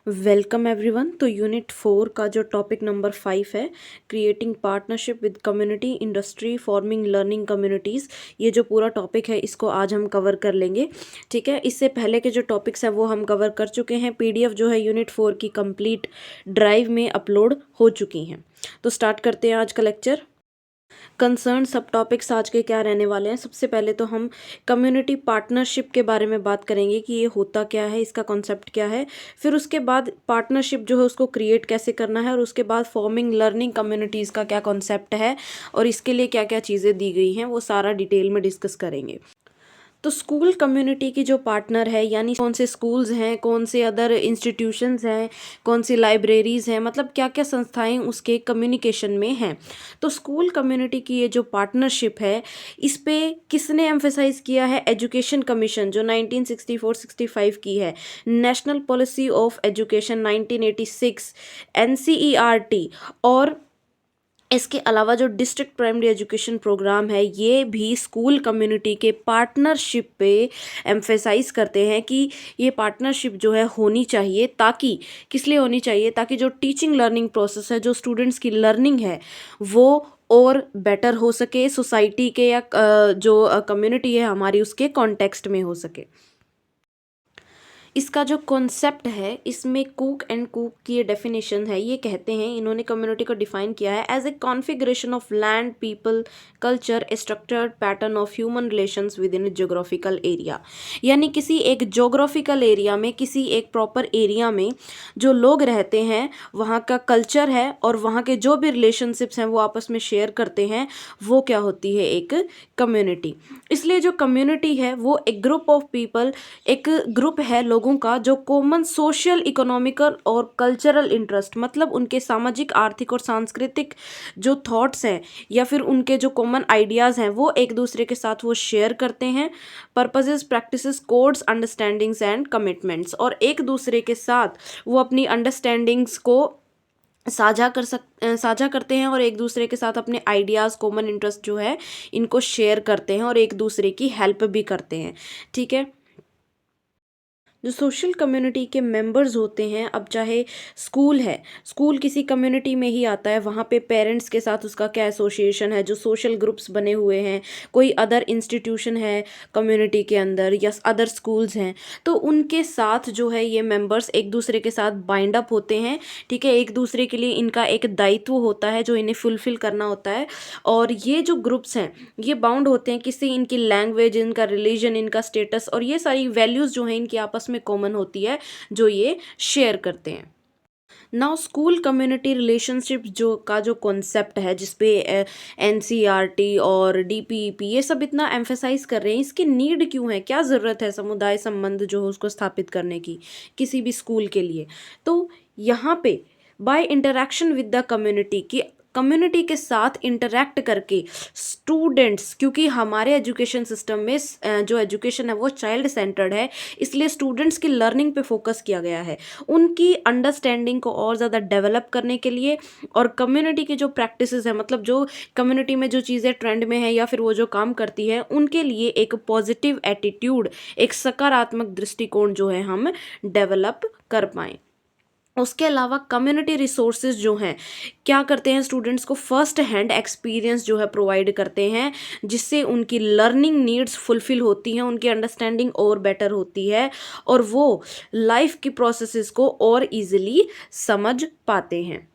Welcome everyone. तो unit 4 का जो टॉपिक नंबर 5 है, creating partnership with community industry forming learning communities, ये जो पूरा टॉपिक है इसको आज हम कवर कर लेंगे। ठीक है, इससे पहले के जो टॉपिक्स हैं वो हम कवर कर चुके हैं। पीडीएफ जो है यूनिट 4 की कंप्लीट ड्राइव में अपलोड हो चुकी हैं। तो स्टार्ट करते हैं आज का लेक्चर। कंसर्न सब टॉपिक्स आज के क्या रहने वाले हैं। सबसे पहले तो हम कम्युनिटी पार्टनरशिप के बारे में बात करेंगे कि ये होता क्या है, इसका कॉन्सेप्ट क्या है। फिर उसके बाद पार्टनरशिप जो है उसको क्रिएट कैसे करना है, और उसके बाद फॉर्मिंग लर्निंग कम्युनिटीज़ का क्या कॉन्सेप्ट है और इसके लिए क्या क्या चीज़ें दी गई हैं, वो सारा डिटेल में डिस्कस करेंगे। तो स्कूल कम्युनिटी की जो पार्टनर है, यानी कौन से स्कूल्स हैं, कौन से अदर इंस्टीट्यूशंस हैं, कौन सी लाइब्रेरीज़ हैं, मतलब क्या क्या संस्थाएं उसके कम्युनिकेशन में हैं। तो स्कूल कम्युनिटी की ये जो पार्टनरशिप है, इस पे किसने एम्फेसाइज किया है? एजुकेशन कमीशन जो 1964-65 की है, national policy of education 1986, NCERT, और इसके अलावा जो डिस्ट्रिक्ट प्राइमरी एजुकेशन प्रोग्राम है, ये भी स्कूल कम्युनिटी के पार्टनरशिप पे एम्फेसाइज करते हैं कि ये पार्टनरशिप जो है होनी चाहिए। ताकि किस लिए होनी चाहिए? ताकि जो टीचिंग लर्निंग प्रोसेस है, जो स्टूडेंट्स की लर्निंग है, वो और बेटर हो सके, सोसाइटी के या जो कम्युनिटी है हमारी, उसके कॉन्टेक्स्ट में हो सके। इसका जो कॉन्सेप्ट है, इसमें कुक एंड कुक की ये डेफिनेशन है। ये कहते हैं, इन्होंने कम्युनिटी को डिफाइन किया है as a configuration of land, people, culture, structured pattern of human relations within geographical area. यानी किसी एक जोग्राफिकल एरिया में, किसी एक प्रॉपर एरिया में जो लोग रहते हैं, वहाँ का कल्चर है और वहाँ के जो भी रिलेशनशिप्स हैं वो आपस में शेयर करते हैं, वो क्या होती है? एक कम्युनिटी। इसलिए जो कम्युनिटी है वो एक ग्रुप ऑफ पीपल, एक ग्रुप है लोगों का जो कॉमन सोशल, इकोनॉमिकल और कल्चरल इंटरेस्ट, मतलब उनके सामाजिक, आर्थिक और सांस्कृतिक जो थॉट्स हैं या फिर उनके जो कॉमन आइडियाज़ हैं, वो एक दूसरे के साथ वो शेयर करते हैं। Purposes, practices, codes, understandings and commitments, और एक दूसरे के साथ वो अपनी अंडरस्टैंडिंग्स को साझा करते हैं और एक दूसरे के साथ अपने आइडियाज़, कॉमन इंटरेस्ट जो है, इनको शेयर करते हैं और एक दूसरे की हेल्प भी करते हैं। ठीक है। जो सोशल कम्युनिटी के मेंबर्स होते हैं, अब चाहे स्कूल है, स्कूल किसी कम्युनिटी में ही आता है, वहाँ पे पेरेंट्स के साथ उसका क्या एसोसिएशन है, जो सोशल ग्रुप्स बने हुए हैं, कोई अदर इंस्टीट्यूशन है कम्युनिटी के अंदर या अदर स्कूल्स हैं, तो उनके साथ जो है ये मेंबर्स एक दूसरे के साथ बाइंड अप होते हैं। ठीक है, एक दूसरे के लिए इनका एक दायित्व होता है जो इन्हें फुलफिल करना होता है। और ये जो ग्रुप्स हैं, ये बाउंड होते हैं किसी, इनकी लैंग्वेज, इनका रिलीजन, इनका स्टेटस, और ये सारी वैल्यूज़ जो हैं इनकी आपस में कॉमन होती है, जो ये शेयर करते हैं। नाउ स्कूल कम्युनिटी रिलेशनशिप जो कॉन्सेप्ट है, जिसपे एनसीईआरटी और डीपीईपी ये सब इतना एम्फेसाइज कर रहे हैं, इसकी नीड क्यों है, क्या ज़रूरत है समुदाय संबंध जो है उसको स्थापित करने की किसी भी स्कूल के लिए? तो यहाँ पे by interaction with the community की, कम्युनिटी के साथ इंटरेक्ट करके स्टूडेंट्स, क्योंकि हमारे एजुकेशन सिस्टम में जो एजुकेशन है वो चाइल्ड सेंटर्ड है, इसलिए स्टूडेंट्स की लर्निंग पे फोकस किया गया है, उनकी अंडरस्टैंडिंग को और ज़्यादा डेवलप करने के लिए। और कम्युनिटी की जो प्रैक्टिसेस है, मतलब जो कम्युनिटी में जो चीज़ें ट्रेंड में है या फिर वो जो काम करती है, उनके लिए एक पॉजिटिव एटीट्यूड, एक सकारात्मक दृष्टिकोण जो है हम डेवलप कर पाएँ। उसके अलावा कम्युनिटी रिसोर्सेज जो हैं, क्या करते हैं? स्टूडेंट्स को फर्स्ट हैंड एक्सपीरियंस जो है प्रोवाइड करते हैं, जिससे उनकी लर्निंग नीड्स फुलफिल होती हैं, उनकी अंडरस्टैंडिंग और बेटर होती है, और वो लाइफ की प्रोसेसेस को और इजीली समझ पाते हैं।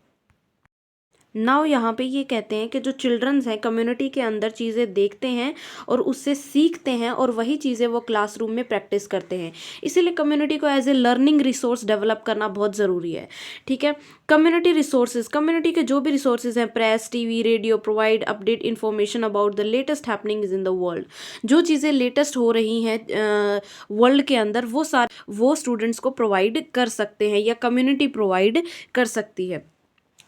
नाउ यहाँ पे ये कहते हैं कि जो चिल्ड्रंस हैं कम्युनिटी के अंदर चीज़ें देखते हैं और उससे सीखते हैं, और वही चीज़ें वो क्लासरूम में प्रैक्टिस करते हैं। इसीलिए कम्युनिटी को as a learning resource develop करना बहुत ज़रूरी है। ठीक है। कम्युनिटी रिसोर्सेज, कम्युनिटी के जो भी रिसोर्सेज हैं, press, TV, radio, provide update information about the latest happenings in the world. जो चीज़ें लेटेस्ट हो रही हैं वर्ल्ड के अंदर, वो स्टूडेंट्स को प्रोवाइड कर सकते हैं या कम्युनिटी प्रोवाइड कर सकती है।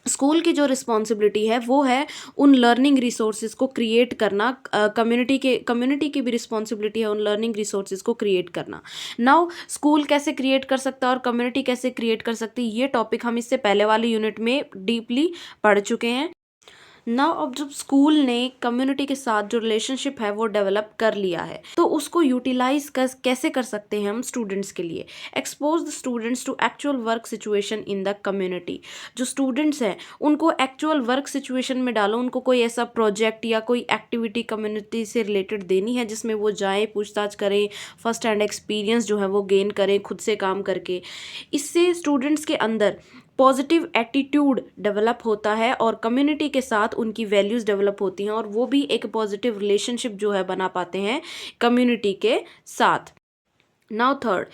स्कूल की जो रिस्पॉन्सिबिलिटी है वो है उन लर्निंग रिसोर्सेज को क्रिएट करना। कम्युनिटी की भी रिस्पॉन्सिबिलिटी है उन लर्निंग रिसोर्सेज को क्रिएट करना। नाउ स्कूल कैसे क्रिएट कर सकता है और कम्युनिटी कैसे क्रिएट कर सकती है, ये टॉपिक हम इससे पहले वाले यूनिट में डीपली पढ़ चुके हैं। नाउ अब जब स्कूल ने कम्युनिटी के साथ जो रिलेशनशिप है वो डेवलप कर लिया है, तो उसको यूटिलाइज कैसे कर सकते हैं हम स्टूडेंट्स के लिए। Expose the students to actual work situation in the community. जो स्टूडेंट्स हैं उनको एक्चुअल वर्क सिचुएशन में डालो, उनको कोई ऐसा प्रोजेक्ट या कोई एक्टिविटी कम्युनिटी से रिलेटेड देनी है जिसमें वो जाएँ, पूछताछ करें, फर्स्ट हैंड एक्सपीरियंस जो है वो गेन करें खुद से काम करके। इससे स्टूडेंट्स के अंदर पॉजिटिव एटीट्यूड डेवलप होता है और कम्युनिटी के साथ उनकी वैल्यूज़ डेवलप होती हैं और वो भी एक पॉजिटिव रिलेशनशिप जो है बना पाते हैं कम्युनिटी के साथ। नाउ थर्ड,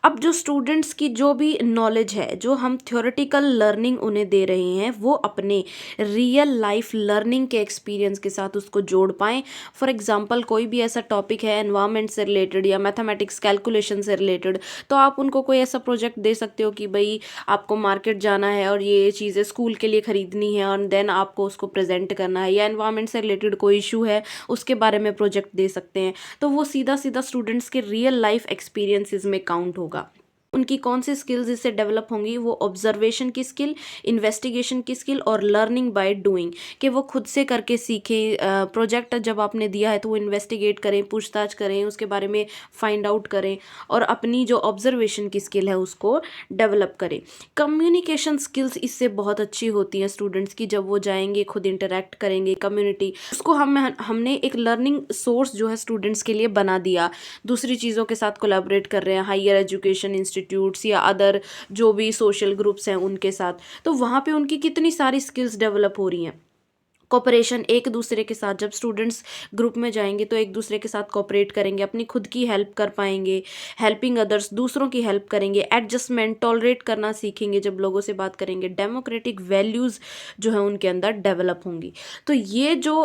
अब जो स्टूडेंट्स की जो भी नॉलेज है, जो हम थ्योरेटिकल लर्निंग उन्हें दे रहे हैं, वो अपने रियल लाइफ लर्निंग के एक्सपीरियंस के साथ उसको जोड़ पाएँ। फॉर एग्जांपल कोई भी ऐसा टॉपिक है एनवायरनमेंट से रिलेटेड या मैथमेटिक्स कैलकुलेशन से रिलेटेड, तो आप उनको कोई ऐसा प्रोजेक्ट दे सकते हो कि भाई आपको मार्केट जाना है और ये चीज़ें स्कूल के लिए ख़रीदनी है और देन आपको उसको प्रेजेंट करना है, या एनवायरनमेंट से रिलेटेड कोई इशू है उसके बारे में प्रोजेक्ट दे सकते हैं। तो वो सीधा सीधा स्टूडेंट्स के रियल लाइफ एक्सपीरियंसेस में काउंट होगा। उनकी कौन सी स्किल्स इससे डेवलप होंगी, वो ऑब्जर्वेशन की स्किल, इन्वेस्टिगेशन की स्किल और लर्निंग बाय डूइंग, कि वो खुद से करके सीखें। प्रोजेक्ट जब आपने दिया है तो वो इन्वेस्टिगेट करें, पूछताछ करें, उसके बारे में फाइंड आउट करें और अपनी जो ऑब्जर्वेशन की स्किल है उसको डेवलप करें। कम्युनिकेशन स्किल्स इससे बहुत अच्छी होती हैं स्टूडेंट्स की, जब वो जाएंगे खुद इंटरेक्ट करेंगे कम्युनिटी, उसको हमने एक लर्निंग सोर्स जो है स्टूडेंट्स के लिए बना दिया। दूसरी चीज़ों के साथ कोलैबोरेट कर रहे हैं, हायर एजुकेशन इंस्टीट्यूट्स या अदर जो भी सोशल ग्रुप्स हैं उनके साथ, तो वहाँ पे उनकी कितनी सारी स्किल्स डेवलप हो रही हैं। कोऑपरेशन, एक दूसरे के साथ जब स्टूडेंट्स ग्रुप में जाएंगे तो एक दूसरे के साथ कोऑपरेट करेंगे, अपनी खुद की हेल्प कर पाएंगे, हेल्पिंग अदर्स, दूसरों की हेल्प करेंगे, एडजस्टमेंट, टॉलरेट करना सीखेंगे जब लोगों से बात करेंगे, डेमोक्रेटिक वैल्यूज़ जो है उनके अंदर डेवलप होंगी। तो ये जो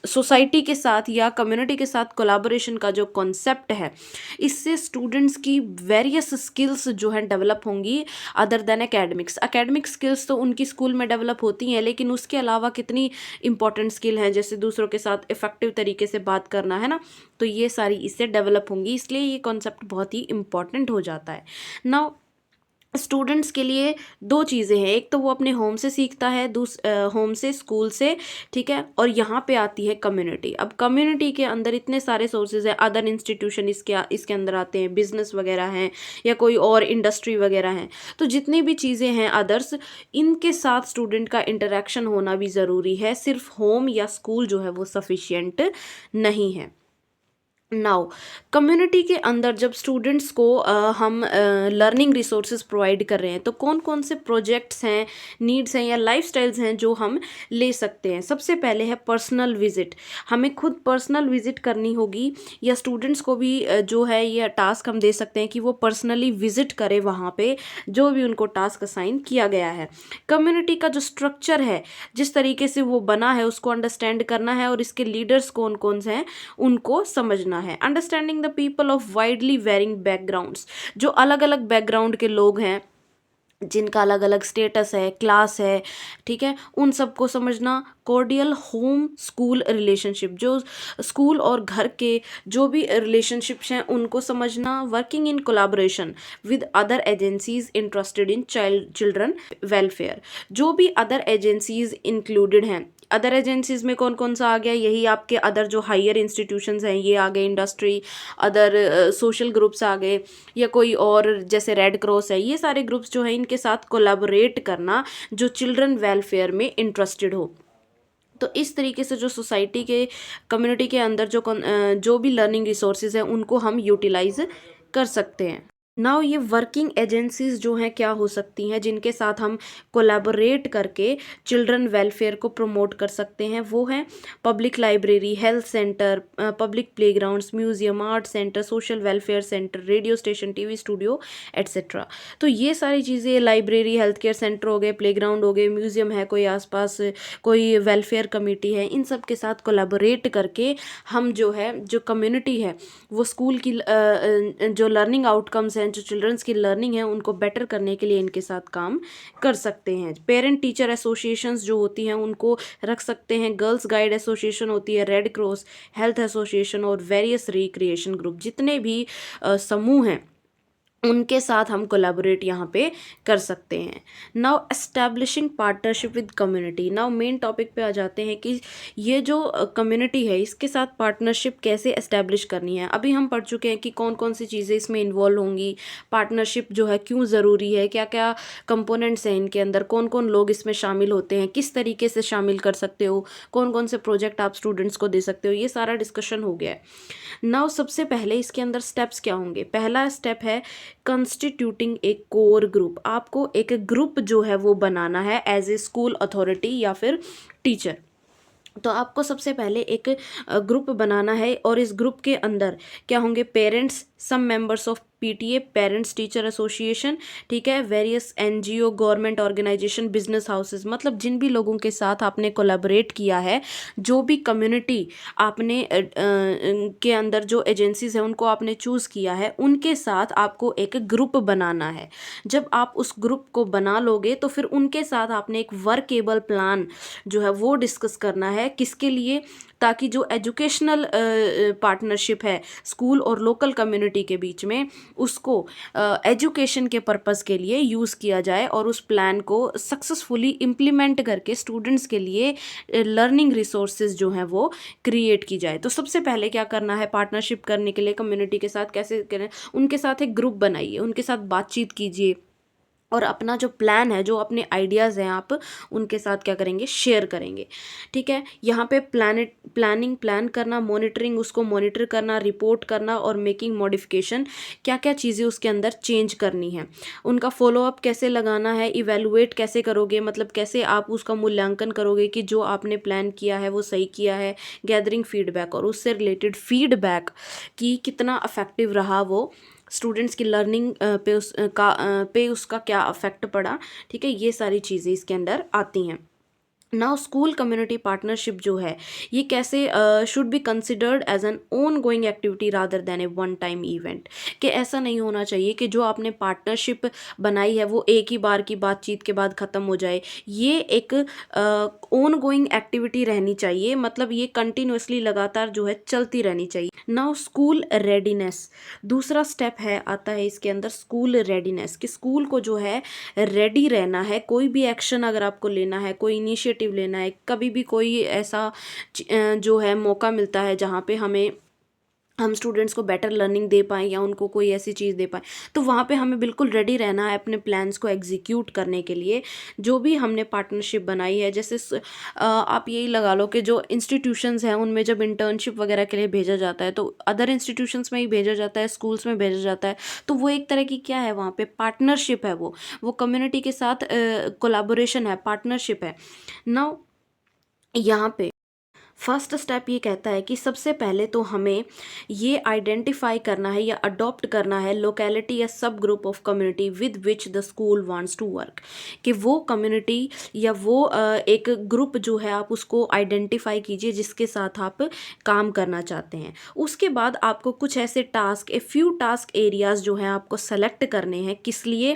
सोसाइटी के साथ या कम्युनिटी के साथ कोलाबोरेशन का जो कॉन्सेप्ट है, इससे स्टूडेंट्स की वेरियस स्किल्स जो है डेवलप होंगी other than academics. Academic skills तो उनकी स्कूल में डेवलप होती हैं, लेकिन उसके अलावा कितनी इंपॉर्टेंट स्किल हैं, जैसे दूसरों के साथ इफेक्टिव तरीके से बात करना, है ना, तो ये सारी इससे डेवलप होंगी। इसलिए ये कॉन्सेप्ट बहुत ही इंपॉर्टेंट हो जाता है। नाउ स्टूडेंट्स के लिए दो चीज़ें हैं, एक तो वो अपने होम से सीखता है, होम से, स्कूल से, ठीक है, और यहाँ पे आती है कम्युनिटी। अब कम्युनिटी के अंदर इतने सारे सोर्सेज हैं, अदर इंस्टीट्यूशन इसके अंदर आते हैं, बिजनेस वगैरह हैं या कोई और इंडस्ट्री वगैरह हैं, तो जितनी भी चीज़ें हैं अदर्स, इनके साथ स्टूडेंट का इंटरेक्शन होना भी ज़रूरी है। सिर्फ होम या स्कूल जो है वो सफिशियंट नहीं है। नाउ कम्युनिटी के अंदर जब स्टूडेंट्स को हम लर्निंग रिसोर्सेज प्रोवाइड कर रहे हैं, तो कौन कौन से प्रोजेक्ट्स हैं, नीड्स हैं या लाइफस्टाइल्स हैं जो हम ले सकते हैं। सबसे पहले है पर्सनल विजिट। हमें खुद पर्सनल विजिट करनी होगी, या स्टूडेंट्स को भी जो है ये टास्क हम दे सकते हैं कि वो पर्सनली विजिट करें वहाँ पे जो भी उनको टास्क असाइन किया गया है। कम्युनिटी का जो स्ट्रक्चर है, जिस तरीके से वो बना है, उसको अंडरस्टैंड करना है और इसके लीडर्स कौन कौन से हैं उनको समझना है। Understanding the people of widely varying backgrounds, जो अलग अलग बैकग्राउंड के लोग हैं, जिनका अलग अलग स्टेटस है, क्लास है, ठीक है, उन सबको समझना। कॉर्डियल होम स्कूल रिलेशनशिप, जो स्कूल और घर के जो भी रिलेशनशिप्स हैं उनको समझना। Working in collaboration with other agencies interested in children welfare, जो भी अदर एजेंसीज इंक्लूडेड हैं। अदर एजेंसीज में कौन कौन सा आ गया, यही आपके अदर जो हायर इंस्टीट्यूशंस हैं ये आ गए, इंडस्ट्री, अदर सोशल ग्रुप्स आ गए, या कोई और जैसे रेड क्रॉस है, ये सारे ग्रुप्स जो है इनके साथ कोलैबोरेट करना जो चिल्ड्रन वेलफेयर में इंटरेस्टेड हो। तो इस तरीके से जो सोसाइटी के कम्युनिटी के अंदर जो भी लर्निंग रिसोर्सेज हैं उनको हम यूटिलाइज कर सकते हैं। नाउ ये वर्किंग एजेंसीज जो हैं क्या हो सकती हैं जिनके साथ हम कोलैबोरेट करके चिल्ड्रन वेलफेयर को प्रमोट कर सकते हैं, वो हैं public library, health centre, public playgrounds, museum, art centre, social welfare centre, radio station, TV studio etcetera. तो ये सारी चीज़ें, लाइब्रेरी, हेल्थ केयर सेंटर हो गए, प्लेग्राउंड हो गए, म्यूजियम है कोई आसपास, कोई वेलफेयर कमेटी है, इन सब के साथ कोलैबोरेट करके हम जो है जो कम्युनिटी है वो स्कूल की जो लर्निंग आउटकम्स हैं, जो चिल्ड्रंस की लर्निंग है उनको बेटर करने के लिए इनके साथ काम कर सकते हैं। पेरेंट टीचर एसोसिएशंस जो होती हैं उनको रख सकते हैं, गर्ल्स गाइड एसोसिएशन होती है, रेड क्रॉस, हेल्थ एसोसिएशन और वेरियस रिक्रिएशन ग्रुप, जितने भी समूह हैं उनके साथ हम कोलैबोरेट यहाँ पे कर सकते हैं। Now establishing partnership with community. Now main topic पे आ जाते हैं कि ये जो कम्युनिटी है इसके साथ पार्टनरशिप कैसे एस्टैब्लिश करनी है। अभी हम पढ़ चुके हैं कि कौन कौन सी चीज़ें इसमें इन्वॉल्व होंगी, पार्टनरशिप जो है क्यों ज़रूरी है, क्या क्या कंपोनेंट्स हैं इनके अंदर, कौन कौन लोग इसमें शामिल होते हैं, किस तरीके से शामिल कर सकते हो, कौन कौन से प्रोजेक्ट आप स्टूडेंट्स को दे सकते हो, ये सारा डिस्कशन हो गया है। नाउ सबसे पहले इसके अंदर स्टेप्स क्या होंगे। पहला स्टेप है कंस्टिट्यूटिंग ए कोर ग्रुप। आपको एक ग्रुप जो है वो बनाना है एज ए स्कूल अथॉरिटी या फिर टीचर। तो आपको सबसे पहले एक ग्रुप बनाना है और इस ग्रुप के अंदर क्या होंगे, parents, some members of PTA, parents teacher association, ठीक है, various NGO, government organisation, business houses, मतलब जिन भी लोगों के साथ आपने कोलैबोरेट किया है, जो भी कम्युनिटी आपने के अंदर जो एजेंसीज है उनको आपने चूज़ किया है, उनके साथ आपको एक ग्रुप बनाना है। जब आप उस ग्रुप को बना लोगे तो फिर उनके साथ आपने एक वर्केबल प्लान जो है वो डिस्कस करना है, किसके लिए, ताकि जो एजुकेशनल पार्टनरशिप है स्कूल और लोकल कम्युनिटी के बीच में, उसको एजुकेशन के पर्पस के लिए यूज़ किया जाए और उस प्लान को सक्सेसफुली इम्प्लीमेंट करके स्टूडेंट्स के लिए लर्निंग रिसोर्सेज जो हैं वो क्रिएट की जाए। तो सबसे पहले क्या करना है, पार्टनरशिप करने के लिए कम्युनिटी के साथ कैसे करें, उनके साथ एक ग्रुप बनाइए, उनके साथ बातचीत कीजिए और अपना जो प्लान है, जो अपने आइडियाज़ हैं, आप उनके साथ क्या करेंगे, शेयर करेंगे। ठीक है, यहाँ पे प्लान करना, मॉनिटरिंग, उसको मॉनिटर करना, रिपोर्ट करना और मेकिंग मॉडिफिकेशन, क्या क्या चीज़ें उसके अंदर चेंज करनी है, उनका फॉलोअप कैसे लगाना है, इवेलुएट कैसे करोगे, मतलब कैसे आप उसका मूल्यांकन करोगे कि जो आपने प्लान किया है वो सही किया है, गैदरिंग फीडबैक और उससे रिलेटेड फीडबैक कि कितना अफेक्टिव रहा वो, स्टूडेंट्स की लर्निंग पे उसका क्या अफेक्ट पड़ा। ठीक है, ये सारी चीज़ें इसके अंदर आती हैं। नाउ स्कूल कम्युनिटी पार्टनरशिप जो है ये कैसे should be considered as an ongoing activity rather than a one time event, कि ऐसा नहीं होना चाहिए कि जो आपने पार्टनरशिप बनाई है वो एक ही बार की बातचीत के बाद ख़त्म हो जाए। ये एक ओन गोइंग एक्टिविटी रहनी चाहिए, मतलब ये कंटिन्यूसली लगातार जो है चलती रहनी चाहिए। नाउ स्कूल रेडीनेस, दूसरा स्टेप है, आता है इसके अंदर स्कूल रेडीनेस, कि स्कूल को जो है रेडी रहना है, कोई भी एक्शन अगर आपको लेना है, कोई इनिशिएटिव लेना है, कभी भी कोई ऐसा जो है मौका मिलता है जहाँ पे हम स्टूडेंट्स को बेटर लर्निंग दे पाएँ या उनको कोई ऐसी चीज़ दे पाएँ, तो वहाँ पे हमें बिल्कुल रेडी रहना है अपने प्लान्स को एग्जीक्यूट करने के लिए। जो भी हमने पार्टनरशिप बनाई है, जैसे आप यही लगा लो कि जो इंस्टीट्यूशंस हैं उनमें जब इंटर्नशिप वगैरह के लिए भेजा जाता है तो अदर इंस्टीट्यूशंस में ही भेजा जाता है, स्कूल्स में भेजा जाता है, तो वो एक तरह की क्या है, वहाँ पे पार्टनरशिप है, वो कम्युनिटी के साथ कोलाबोरेशन है, पार्टनरशिप है। नाउ यहाँ पे फर्स्ट स्टेप ये कहता है कि सबसे पहले तो हमें ये आइडेंटिफाई करना है या अडॉप्ट करना है लोकेलिटी या subgroup of community with which the school wants to work, कि वो कम्युनिटी या वो एक ग्रुप जो है आप उसको आइडेंटिफाई कीजिए जिसके साथ आप काम करना चाहते हैं। उसके बाद आपको कुछ ऐसे task, a few task areas जो हैं आपको सेलेक्ट करने हैं, किस लिए,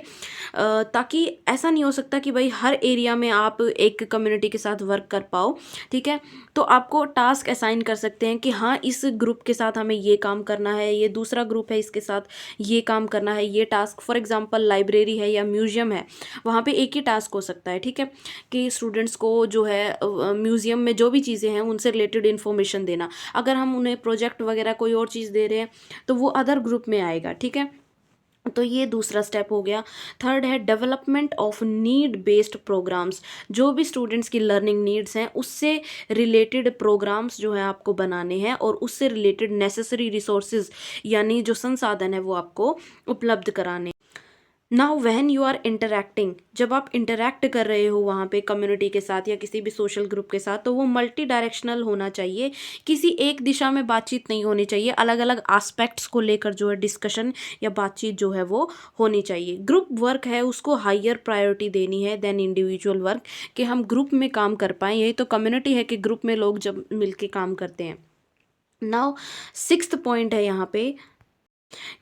ताकि ऐसा नहीं हो सकता कि भाई हर एरिया में आप एक कम्युनिटी के साथ वर्क कर पाओ। ठीक है, तो आपको टास्क असाइन कर सकते हैं कि हाँ इस ग्रुप के साथ हमें ये काम करना है, ये दूसरा ग्रुप है इसके साथ ये काम करना है, ये टास्क, फॉर एग्जांपल लाइब्रेरी है या म्यूजियम है, वहाँ पे एक ही टास्क हो सकता है। ठीक है, कि स्टूडेंट्स को जो है म्यूजियम में जो भी चीज़ें हैं उनसे रिलेटेड इन्फॉर्मेशन देना। अगर हम उन्हें प्रोजेक्ट वगैरह कोई और चीज़ दे रहे हैं तो वो अदर ग्रुप में आएगा। ठीक है, तो ये दूसरा स्टेप हो गया। थर्ड है development of need based programmes, जो भी स्टूडेंट्स की लर्निंग नीड्स हैं उससे रिलेटेड प्रोग्राम्स जो है आपको बनाने हैं और उससे रिलेटेड नेसेसरी रिसोर्सेज यानी जो संसाधन है वो आपको उपलब्ध कराने। Now when you are interacting, जब आप इंटरैक्ट कर रहे हो वहाँ पे कम्युनिटी के साथ या किसी भी सोशल ग्रुप के साथ, तो वो मल्टी डायरेक्शनल होना चाहिए, किसी एक दिशा में बातचीत नहीं होनी चाहिए, अलग अलग एस्पेक्ट्स को लेकर जो है डिस्कशन या बातचीत जो है वो होनी चाहिए। ग्रुप वर्क है उसको हायर प्रायोरिटी देनी है देन इंडिविजुअल वर्क, कि हम ग्रुप में काम कर पाएँ, यही तो कम्युनिटी है कि ग्रुप में लोग जब मिल के काम करते हैं। नाउ सिक्स्थ पॉइंट है यहाँ पे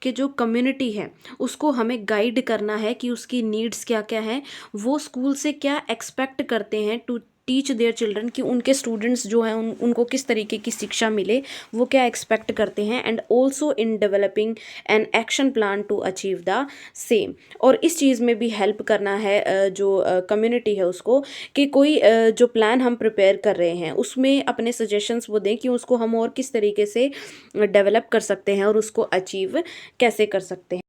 कि जो कम्युनिटी है उसको हमें गाइड करना है कि उसकी नीड्स क्या क्या हैं, वो स्कूल से क्या एक्सपेक्ट करते हैं टू टीच देयर चिल्ड्रन कि उनके स्टूडेंट्स जो हैं उनको किस तरीके की शिक्षा मिले, वो क्या एक्सपेक्ट करते हैं, and also in developing an action plan to achieve the same. और इस चीज़ में भी हेल्प करना है जो कम्युनिटी है उसको, कि कोई जो प्लान हम प्रिपेयर कर रहे हैं उसमें अपने सजेशंस वो दें कि उसको हम और किस तरीके से डेवलप कर सकते हैं और उसको अचीव कैसे कर सकते हैं।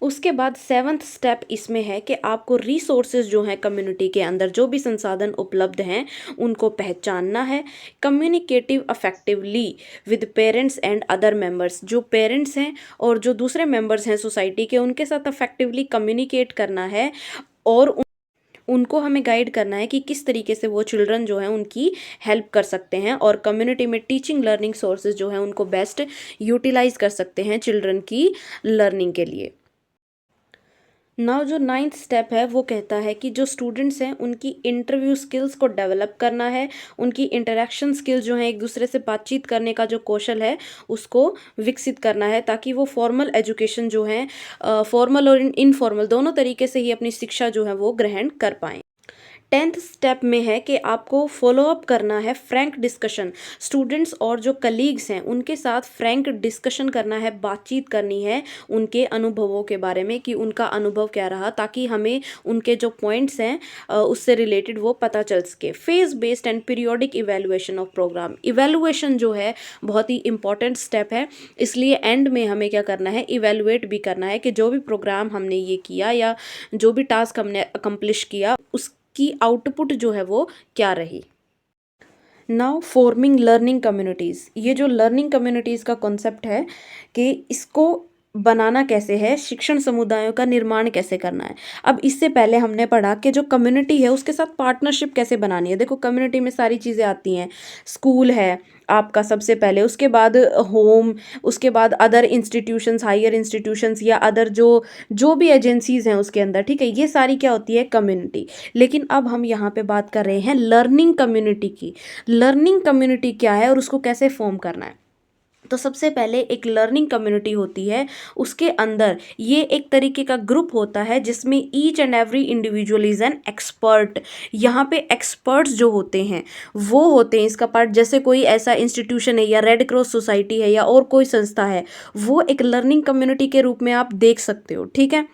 उसके बाद सेवन्थ स्टेप इसमें है कि आपको रिसोर्सेज जो हैं कम्युनिटी के अंदर जो भी संसाधन उपलब्ध हैं उनको पहचानना है, communicative effectively with parents and other members. जो पेरेंट्स हैं और जो दूसरे मेंबर्स हैं सोसाइटी के, उनके साथ अफेक्टिवली कम्युनिकेट करना है और उनको हमें गाइड करना है कि किस तरीके से वो चिल्ड्रन जो हैं उनकी हेल्प कर सकते हैं, और कम्युनिटी में टीचिंग लर्निंग सोर्सेज जो हैं उनको बेस्ट यूटिलाइज कर सकते हैं चिल्ड्रन की लर्निंग के लिए। नाउ जो नाइन्थ स्टेप है वो कहता है कि जो स्टूडेंट्स हैं उनकी इंटरव्यू स्किल्स को डेवलप करना है, उनकी इंटरेक्शन स्किल्स जो हैं, एक दूसरे से बातचीत करने का जो कौशल है उसको विकसित करना है, ताकि वो फॉर्मल एजुकेशन जो है, फॉर्मल और इनफॉर्मल दोनों तरीके से ही अपनी शिक्षा जो है वो ग्रहण कर पाएँ। 10th स्टेप में है कि आपको फॉलो अप करना है फ्रैंक डिस्कशन। स्टूडेंट्स और जो कलीग्स हैं उनके साथ फ्रैंक डिस्कशन करना है, बातचीत करनी है उनके अनुभवों के बारे में कि उनका अनुभव क्या रहा, ताकि हमें उनके जो पॉइंट्स हैं उससे रिलेटेड वो पता चल सके। Phase based and periodic evaluation of programme. Evaluation जो है बहुत ही इंपॉर्टेंट स्टेप है, इसलिए एंड में हमें क्या करना है, इवेलुएट भी करना है कि जो भी प्रोग्राम हमने ये किया या जो भी टास्क हमने अकम्प्लिश किया उसकी आउटपुट जो है वो क्या रही। Now forming learning communities. ये जो लर्निंग कम्युनिटीज़ का कॉन्सेप्ट है कि इसको बनाना कैसे है, शिक्षण समुदायों का निर्माण कैसे करना है। अब इससे पहले हमने पढ़ा कि जो कम्युनिटी है उसके साथ पार्टनरशिप कैसे बनानी है। देखो कम्युनिटी में सारी चीज़ें आती हैं, स्कूल है आपका सबसे पहले, उसके बाद होम, उसके बाद अदर इंस्टीट्यूशंस, हायर इंस्टीट्यूशंस या अदर जो भी एजेंसीज़ हैं उसके अंदर, ठीक है, ये सारी क्या होती है, कम्युनिटी। लेकिन अब हम यहाँ पे बात कर रहे हैं लर्निंग कम्युनिटी की। लर्निंग कम्युनिटी क्या है और उसको कैसे फॉर्म करना है। तो सबसे पहले एक लर्निंग कम्युनिटी होती है, उसके अंदर ये एक तरीके का ग्रुप होता है जिसमें each and every individual is an expert. यहाँ पे एक्सपर्ट्स जो होते हैं वो होते हैं इसका पार्ट। जैसे कोई ऐसा इंस्टीट्यूशन है या रेड क्रॉस सोसाइटी है या और कोई संस्था है, वो एक लर्निंग कम्युनिटी के रूप में आप देख सकते हो, ठीक है।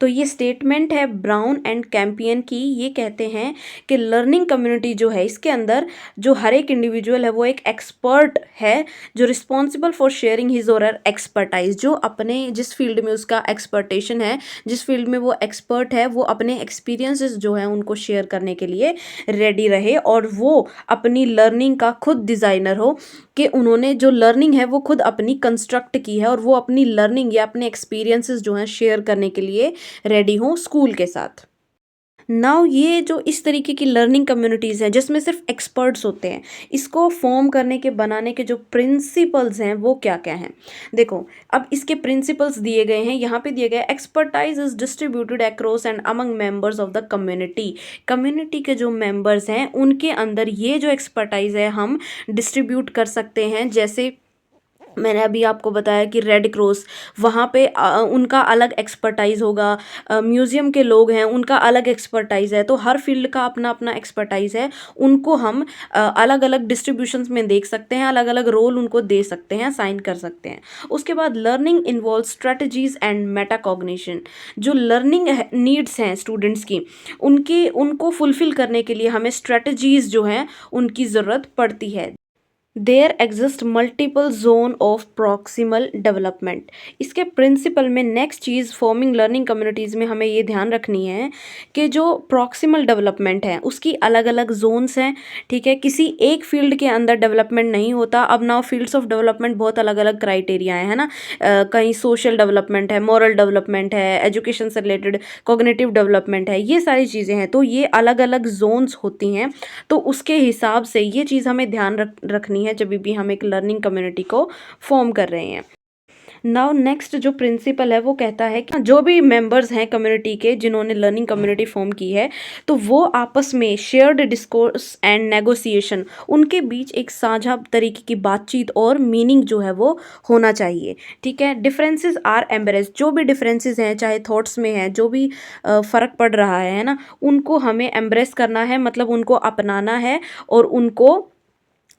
तो ये स्टेटमेंट है ब्राउन एंड कैंपियन की। ये कहते हैं कि लर्निंग कम्युनिटी जो है इसके अंदर जो हर एक इंडिविजुअल है वो एक एक्सपर्ट है, जो रिस्पॉन्सिबल फॉर शेयरिंग हिज और हर एक्सपर्टाइज। जो अपने जिस फील्ड में उसका एक्सपर्टेशन है, जिस फील्ड में वो एक्सपर्ट है, वो अपने एक्सपीरियंसेस जो है उनको शेयर करने के लिए रेडी रहे, और वो अपनी लर्निंग का खुद डिज़ाइनर हो, कि उन्होंने जो लर्निंग है वो खुद अपनी कंस्ट्रक्ट की है और वो अपनी लर्निंग या अपने एक्सपीरियंसेस जो हैं शेयर करने के लिए रेडी हों स्कूल के साथ। नाउ ये जो इस तरीके की लर्निंग कम्युनिटीज़ हैं जिसमें सिर्फ एक्सपर्ट्स होते हैं, इसको फॉर्म करने के, बनाने के जो प्रिंसिपल्स हैं वो क्या क्या हैं। देखो अब इसके प्रिंसिपल्स दिए गए हैं, यहाँ पे दिए गए, expertise is distributed across and among members of the community. Community के जो मेंबर्स हैं उनके अंदर ये जो एक्सपर्टाइज है हम डिस्ट्रीब्यूट कर सकते हैं। जैसे मैंने अभी आपको बताया कि रेड क्रॉस, वहाँ पे उनका अलग एक्सपर्टाइज होगा, म्यूज़ियम के लोग हैं उनका अलग एक्सपर्टाइज है, तो हर फील्ड का अपना अपना एक्सपर्टाइज है। उनको हम अलग अलग डिस्ट्रीब्यूशंस में देख सकते हैं, अलग अलग रोल उनको दे सकते हैं, साइन कर सकते हैं। उसके बाद learning involve strategies and metacognition. जो लर्निंग नीड्स हैं स्टूडेंट्स की, उनको फुलफिल करने के लिए हमें स्ट्रेटजीज जो हैं उनकी ज़रूरत पड़ती है। There exist multiple zone of proximal development. इसके प्रिंसिपल में नेक्स्ट चीज़ फॉर्मिंग लर्निंग कम्युनिटीज़ में हमें ये ध्यान रखनी है कि जो प्रॉक्सिमल डेवलपमेंट है उसकी अलग अलग जोन्स हैं, ठीक है। किसी एक फील्ड के अंदर डेवलपमेंट नहीं होता। अब नाउ फील्ड्स ऑफ डेवलपमेंट बहुत अलग अलग क्राइटेरिया है ना। कहीं सोशल डेवलपमेंट है, मॉरल डेवलपमेंट है, एजुकेशन से रिलेटेड कॉग्निटिव डेवलपमेंट है, ये सारी चीज़ें हैं। तो ये अलग अलग जोन्स होती हैं, तो उसके हिसाब से ये चीज़ हमें ध्यान रखनी है जब भी हम एक लर्निंग कम्युनिटी को फॉर्म कर रहे हैं। नाउ नेक्स्ट जो प्रिंसिपल है वो कहता है कि जो भी मेंबर्स हैं कम्युनिटी के जिन्होंने लर्निंग कम्युनिटी फॉर्म की है, तो वो आपस में शेयर्ड डिस्कोर्स एंड नेगोशिएशन, उनके बीच एक साझा तरीके की बातचीत और मीनिंग जो है वो होना चाहिए। ठीक है, डिफरेंसेस आर एम्ब्रेस, जो भी डिफरेंसेस हैं चाहे थॉट्स में है, जो भी फ़र्क पड़ रहा है ना, उनको हमें एम्ब्रेस करना है, मतलब उनको अपनाना है और उनको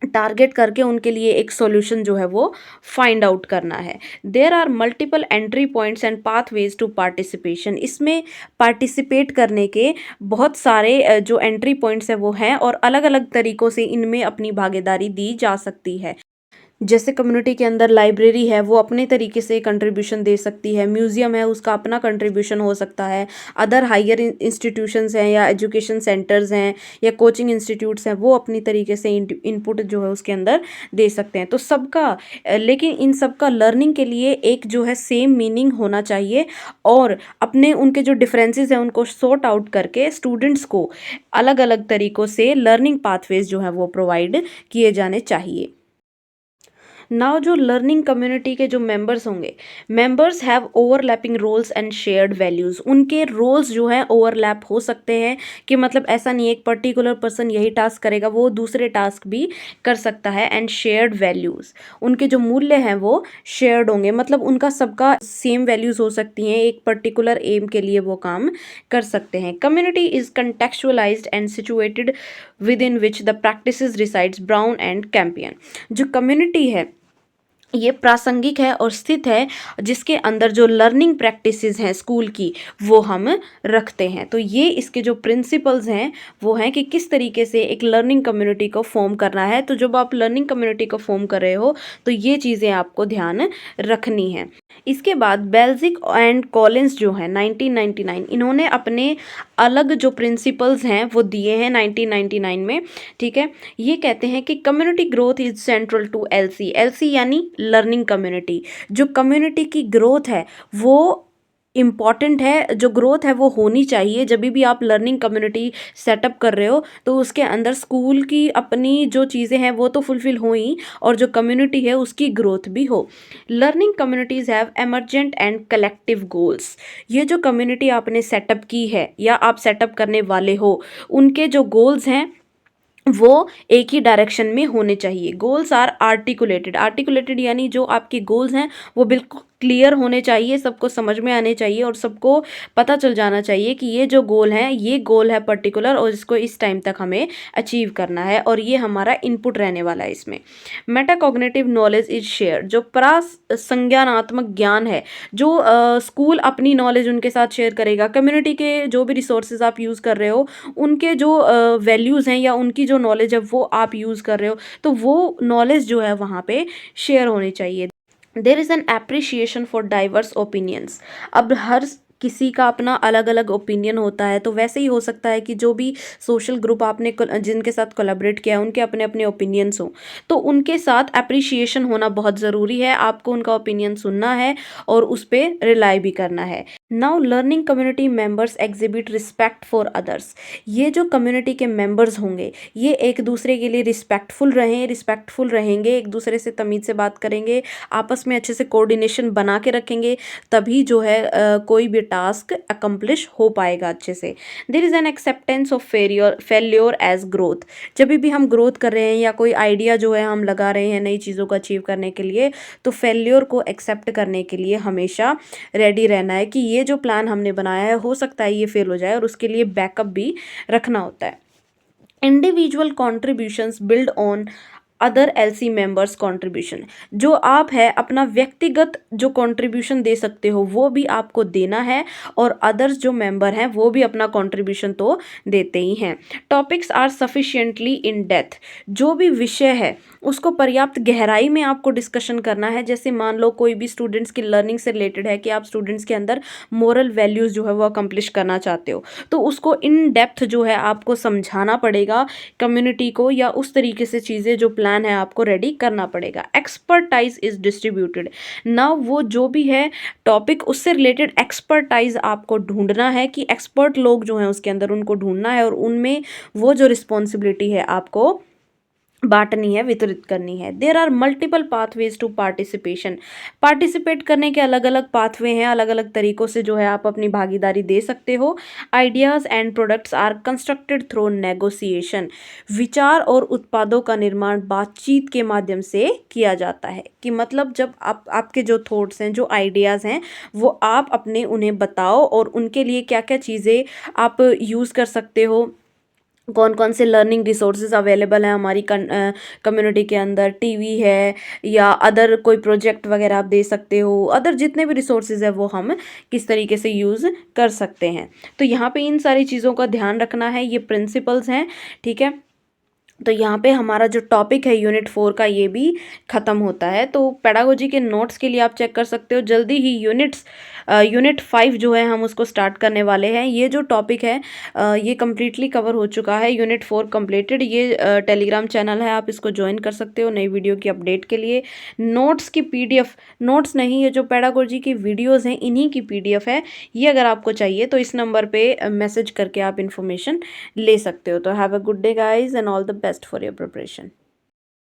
टारगेट करके उनके लिए एक सॉल्यूशन जो है वो फाइंड आउट करना है। There are multiple entry points and pathways to participation, इसमें पार्टिसिपेट करने के बहुत सारे जो एंट्री पॉइंट्स है वो हैं और अलग अलग तरीक़ों से इनमें अपनी भागीदारी दी जा सकती है। जैसे कम्युनिटी के अंदर लाइब्रेरी है वो अपने तरीके से कंट्रीब्यूशन दे सकती है, म्यूज़ियम है उसका अपना कंट्रीब्यूशन हो सकता है, अदर हायर इंस्टीट्यूशंस हैं या एजुकेशन सेंटर्स हैं या कोचिंग इंस्टीट्यूट्स हैं वो अपनी तरीके से इनपुट जो है उसके अंदर दे सकते हैं। तो सबका लेकिन इन सबका लर्निंग के लिए एक जो है सेम मीनिंग होना चाहिए और अपने उनके जो डिफरेंसेस हैं उनको सॉर्ट आउट करके स्टूडेंट्स को अलग अलग तरीक़ों से लर्निंग पाथवेज जो है वो प्रोवाइड किए जाने चाहिए। नाउ जो लर्निंग कम्युनिटी के जो मेंबर्स होंगे, members have overlapping roles and shared values, उनके रोल्स जो हैं ओवरलैप हो सकते हैं कि मतलब ऐसा नहीं है एक पर्टिकुलर पर्सन यही टास्क करेगा, वो दूसरे टास्क भी कर सकता है। एंड शेयर्ड वैल्यूज़, उनके जो मूल्य हैं वो शेयर्ड होंगे, मतलब उनका सबका सेम वैल्यूज़ हो सकती हैं, एक पर्टिकुलर एम के लिए वो काम कर सकते हैं। Community is contextualised and situated within which the practices resides Brown and Campion, जो कम्युनिटी है ये प्रासंगिक है और स्थित है जिसके अंदर जो लर्निंग प्रैक्टिसेस हैं स्कूल की वो हम रखते हैं। तो ये इसके जो प्रिंसिपल्स हैं वो हैं कि किस तरीके से एक लर्निंग कम्युनिटी को फॉर्म करना है। तो जब आप लर्निंग कम्युनिटी को फॉर्म कर रहे हो तो ये चीज़ें आपको ध्यान रखनी है। इसके बाद बेल्जिक एंड कॉलिंस जो है 1999, इन्होंने अपने अलग जो प्रिंसिपल्स हैं वो दिए हैं 1999 में। ठीक है, ये कहते हैं कि community growth is central to LC, LC यानी लर्निंग कम्युनिटी, जो कम्युनिटी की ग्रोथ है वो इम्पॉर्टेंट है, जो ग्रोथ है वो होनी चाहिए। जब भी आप लर्निंग कम्युनिटी सेटअप कर रहे हो तो उसके अंदर स्कूल की अपनी जो चीज़ें हैं वो तो फुलफिल हो ही और जो कम्युनिटी है उसकी ग्रोथ भी हो। Learning communities have emergent and collective goals, ये जो कम्युनिटी आपने सेटअप की है या आप सेटअप करने वाले हो उनके जो गोल्स हैं वो एक ही डायरेक्शन में होने चाहिए। गोल्स आर आर्टिकुलेटेड, आर्टिकुलेटेड यानी जो आपके गोल्स हैं वो बिल्कुल क्लियर होने चाहिए, सबको समझ में आने चाहिए और सबको पता चल जाना चाहिए कि ये जो गोल है ये गोल है पर्टिकुलर और इसको इस टाइम तक हमें अचीव करना है और ये हमारा इनपुट रहने वाला है इसमें। मेटाकॉग्निटिव नॉलेज इज शेयर, जो संज्ञानात्मक ज्ञान है जो स्कूल अपनी नॉलेज उनके साथ शेयर करेगा, कम्युनिटी के जो भी रिसोर्सेज आप यूज़ कर रहे हो उनके जो वैल्यूज़ हैं या उनकी जो नॉलेज है वो आप यूज़ कर रहे हो तो वो नॉलेज जो है वहाँ पे शेयर होनी चाहिए। There is an appreciation for diverse opinions, अब हर किसी का अपना अलग अलग ओपिनियन होता है तो वैसे ही हो सकता है कि जो भी सोशल ग्रुप आपने जिनके साथ कोलैबोरेट किया है उनके अपने अपने ओपिनियंस हों, तो उनके साथ एप्रिशिएशन होना बहुत ज़रूरी है, आपको उनका ओपिनियन सुनना है और उस पर रिलाई भी करना है। Now learning community members exhibit respect for others, ये जो कम्युनिटी के मेंबर्स होंगे ये एक दूसरे के लिए रिस्पेक्टफुल रहेंगे, एक दूसरे से तमीज़ से बात करेंगे, आपस में अच्छे से कोऑर्डिनेशन बना के रखेंगे, तभी जो है कोई भी टास्क अकम्प्लिश हो पाएगा अच्छे से। There is an acceptance of failure as growth, जब भी हम ग्रोथ कर रहे हैं या कोई आइडिया जो है हम लगा रहे हैं नई चीज़ों को अचीव करने के लिए तो फेल्योर को एक्सेप्ट करने के लिए हमेशा रेडी रहना है कि ये जो प्लान हमने बनाया है हो सकता है ये फेल हो जाए और उसके लिए बैकअप भी रखना होता है। Individual contributions build on other LC members contribution, जो आप है अपना व्यक्तिगत जो कंट्रीब्यूशन दे सकते हो वो भी आपको देना है और अदर्स जो मेंबर हैं वो भी अपना कंट्रीब्यूशन तो देते ही हैं। Topics are sufficiently in depth, जो भी विषय है उसको पर्याप्त गहराई में आपको डिस्कशन करना है। जैसे मान लो कोई भी स्टूडेंट्स की लर्निंग से रिलेटेड है कि आप स्टूडेंट्स के अंदर मोरल वैल्यूज़ जो है वो अकम्प्लिश करना चाहते हो तो उसको इन डेप्थ जो है आपको समझाना पड़ेगा कम्युनिटी को, या उस तरीके से चीज़ें जो प्लान है आपको रेडी करना पड़ेगा। एक्सपर्टाइज इज डिस्ट्रीब्यूटेड, ना वो जो भी है टॉपिक उससे रिलेटेड एक्सपर्टाइज आपको ढूंढना है कि एक्सपर्ट लोग जो हैं उसके अंदर उनको ढूंढना है और उनमें वो जो रिस्पॉन्सिबिलिटी है आपको बांटनी है, वितरित करनी है। There are multiple pathways to participation. Participate करने के अलग अलग पाथवे हैं, अलग अलग तरीकों से जो है आप अपनी भागीदारी दे सकते हो। Ideas and products are constructed through negotiation. विचार और उत्पादों का निर्माण बातचीत के माध्यम से किया जाता है। कि मतलब जब आपके जो थॉट्स हैं, जो आइडियाज़ हैं, वो आप अपने उन्हें बताओ और उनके लिए क्या क्या चीज़ें आप यूज़ कर सकते हो, कौन कौन से लर्निंग रिसोर्सेज अवेलेबल हैं हमारी कम्युनिटी के अंदर, टीवी है या अदर कोई प्रोजेक्ट वगैरह आप दे सकते हो, अदर जितने भी रिसोर्सेज है वो हम किस तरीके से यूज़ कर सकते हैं। तो यहाँ पे इन सारी चीज़ों का ध्यान रखना है, ये प्रिंसिपल्स हैं, ठीक है। तो यहाँ पे हमारा जो टॉपिक है यूनिट 4 का ये भी ख़त्म होता है। तो पेडागोजी के नोट्स के लिए आप चेक कर सकते हो। जल्दी ही यूनिट 5 जो है हम उसको स्टार्ट करने वाले हैं। ये जो टॉपिक है ये कम्प्लीटली कवर हो चुका है, यूनिट 4 कंप्लीटेड। ये टेलीग्राम चैनल है, आप इसको ज्वाइन कर सकते हो नई वीडियो की अपडेट के लिए। नोट्स की PDF, नोट्स नहीं, ये जो पेडागोजी की वीडियोज़ हैं इन्हीं की PDF है ये। अगर आपको चाहिए तो इस नंबर पर मैसेज करके आप इन्फॉर्मेशन ले सकते हो। तो have a good day guys and all the best for your preparation.